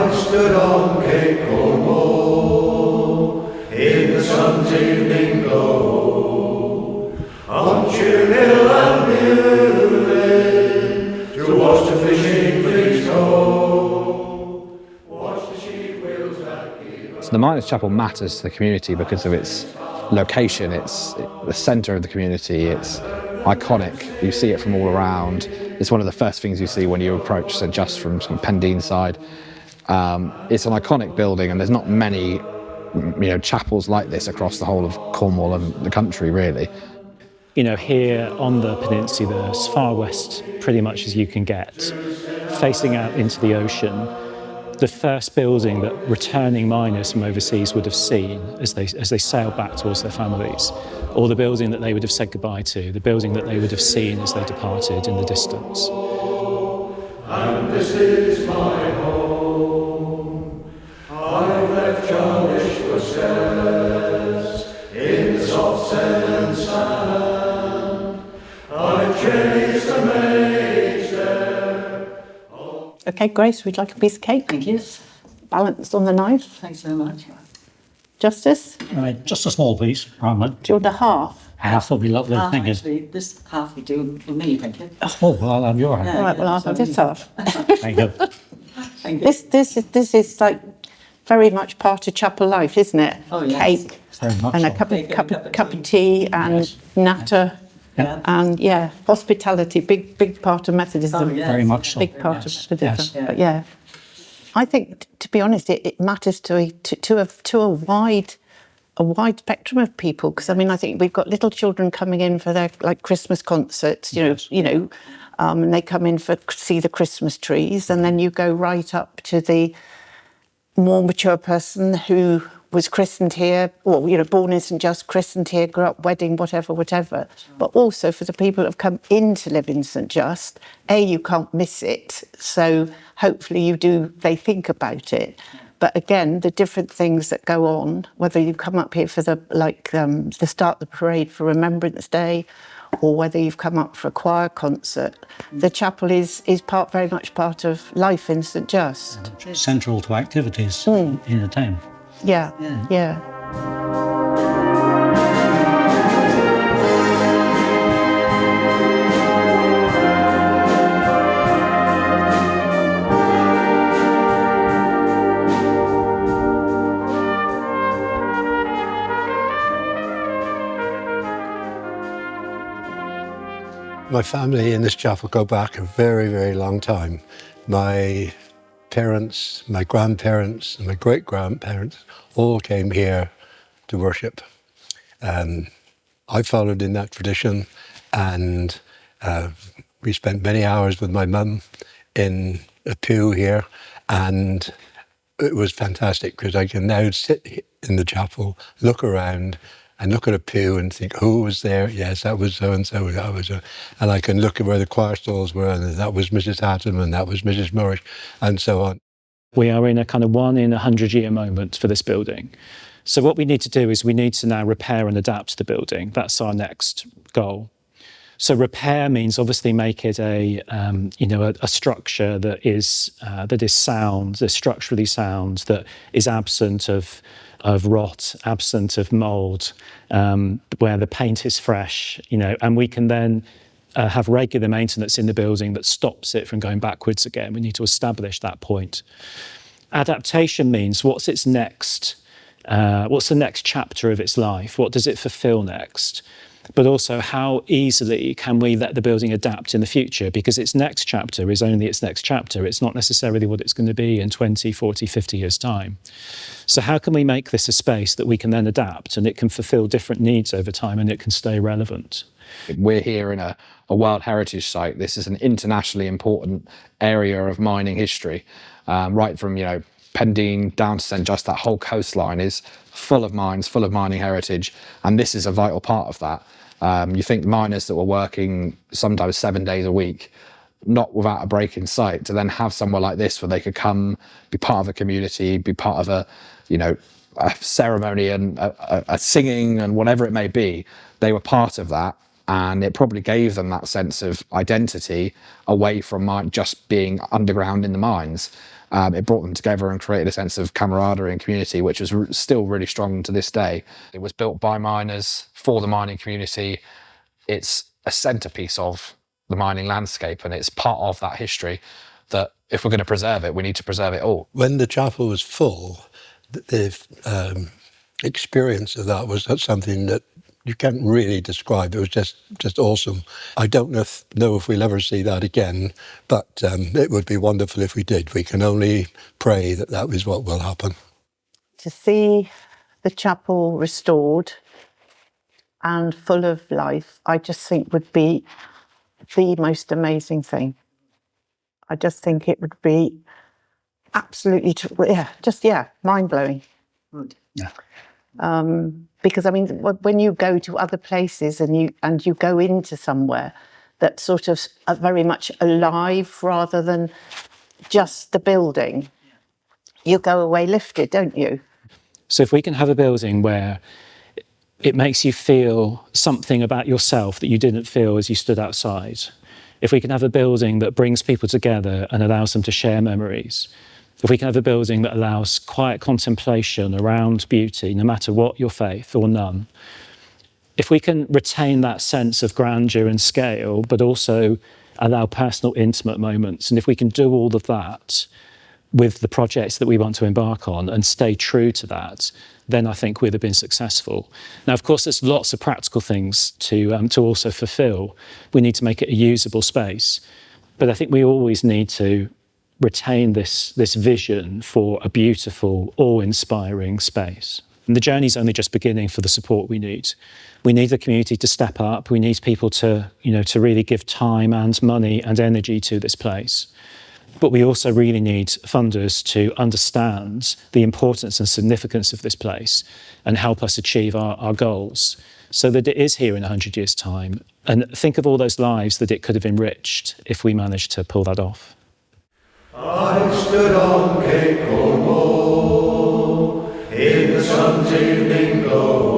once stood on Cape Cornwall in the sun's evening glow, on chill hill and Newlyn, to watch the fishing fleets go, watch the sheep wheels that keep. So the Miners' Chapel matters to the community because of its location. It's the centre of the community. It's iconic. You see it from all around. It's one of the first things you see when you approach St Just from Pendeen side. It's an iconic building, and there's not many, chapels like this across the whole of Cornwall and the country, really. Here on the peninsula, as far west pretty much as you can get, facing out into the ocean, the first building that returning miners from overseas would have seen as they sailed back towards their families, or the building that they would have said goodbye to, the building that they would have seen as they departed in the distance. And this is my home. I've left childish footsteps in the soft sand and sand. I've chased the maids there. Okay, Grace, would you like a piece of cake? Thank you. Balanced on the knife. Thanks very much. Justice? Right, just a small piece, Bronwyn. Do you want a half? Half will be lovely, thank you. Actually, this half we do for me, thank you. Oh, well, I'll have your hand. All right, well, I'll have this half. Thank you. Thank you. This is like very much part of chapel life, isn't it? Oh, yes. Cake Very much and a so. cup of tea and Yes. natter. Yeah. And hospitality, big part of Methodism. Oh, yes. Very much so. Big part Yes, of Methodism. yes. But yeah, I think, to be honest, it matters to a wide spectrum of people, because I think we've got little children coming in for their Christmas concerts, and they come in for see the Christmas trees, and then you go right up to the more mature person who was christened here, or born in St Just, christened here, grew up, wedding, whatever. But also for the people that have come in to live in St Just, you can't miss it. So hopefully they think about it. But again, the different things that go on, whether you come up here for the start of the parade for Remembrance Day, or whether you've come up for a choir concert, the chapel is very much part of life in St Just. Central to activities in the town. Yeah. My family in this chapel go back a very, very long time. My parents, my grandparents, and my great-grandparents all came here to worship. I followed in that tradition, and we spent many hours with my mum in a pew here, and it was fantastic because I can now sit in the chapel, look around, and look at a pew and think, who was there? Yes, that was so-and-so, that was so. And I can look at where the choir stalls were, and that was Mrs. Hatton, and that was Mrs. Morris, and so on. We are in a kind of 1 in 100-year moment for this building. So what we need to do is we need to now repair and adapt the building. That's our next goal. So repair means obviously make it a structure that is sound, that's structurally sound, that is absent of rot, absent of mould, where the paint is fresh, and we can then have regular maintenance in the building that stops it from going backwards again. We need to establish that point. Adaptation means what's the next chapter of its life? What does it fulfill next? But also, how easily can we let the building adapt in the future? Because its next chapter is only its next chapter. It's not necessarily what it's going to be in 20, 40, 50 years' time. So how can we make this a space that we can then adapt, and it can fulfill different needs over time, and it can stay relevant? We're here in a World Heritage Site. This is an internationally important area of mining history, right from, Pendeen down to St Just. That whole coastline is full of mines, full of mining heritage, and this is a vital part of that. You think miners that were working sometimes 7 days a week, not without a break in sight, to then have somewhere like this where they could come, be part of a community, be part of a ceremony and a singing and whatever it may be. They were part of that, and it probably gave them that sense of identity away from just being underground in the mines. It brought them together and created a sense of camaraderie and community, which is still really strong to this day. It was built by miners for the mining community. It's a centerpiece of the mining landscape, and it's part of that history that if we're going to preserve it, we need to preserve it all. When the chapel was full, the experience of that was something that you can't really describe. It was just awesome. I don't know if we'll ever see that again, but it would be wonderful if we did. We can only pray that that is what will happen. To see the chapel restored and full of life, I just think would be the most amazing thing. I just think it would be absolutely, mind-blowing. Good. Because I mean, when you go to other places and you go into somewhere that's sort of very much alive rather than just the building, you go away lifted, don't you? So if we can have a building where it makes you feel something about yourself that you didn't feel as you stood outside, if we can have a building that brings people together and allows them to share memories, if we can have a building that allows quiet contemplation around beauty, no matter what your faith or none, if we can retain that sense of grandeur and scale, but also allow personal, intimate moments, and if we can do all of that with the projects that we want to embark on and stay true to that, then I think we'd have been successful. Now, of course, there's lots of practical things to also fulfil. We need to make it a usable space, but I think we always need to retain this vision for a beautiful, awe-inspiring space. And the journey's only just beginning for the support we need. We need the community to step up. We need people to really give time and money and energy to this place. But we also really need funders to understand the importance and significance of this place and help us achieve our goals so that it is here in 100 years' time. And think of all those lives that it could have enriched if we managed to pull that off. I stood on Cape Cornwall in the sun's evening glow.